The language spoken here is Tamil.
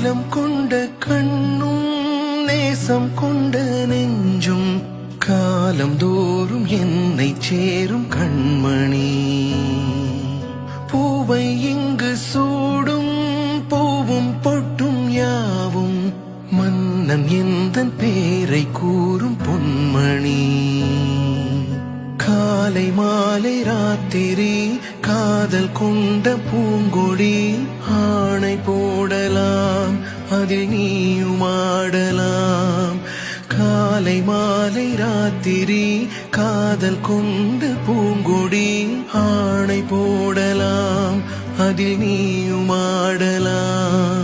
நீலம் கொண்ட கண்ணும் நேசம் கொண்ட நெஞ்சும் காலம் தோறும் என்னை சேரும் கண்மணி. பூவை இங்கு சூடும் பூவும் பொட்டும் யாவும் மன்னன் எந்தன் பேரை கூறும் பொன்மணி. காலை மாலை ராத்திரி காதல் கொண்ட பூங்கொடி. ஆணை போடலாம் அதில் நீயும் ஆடலாம். காலை மாலை ராத்திரி காதல் கொண்ட பூங்கொடி. ஆணை போடலாம் அதில் நீயும் ஆடலாம்.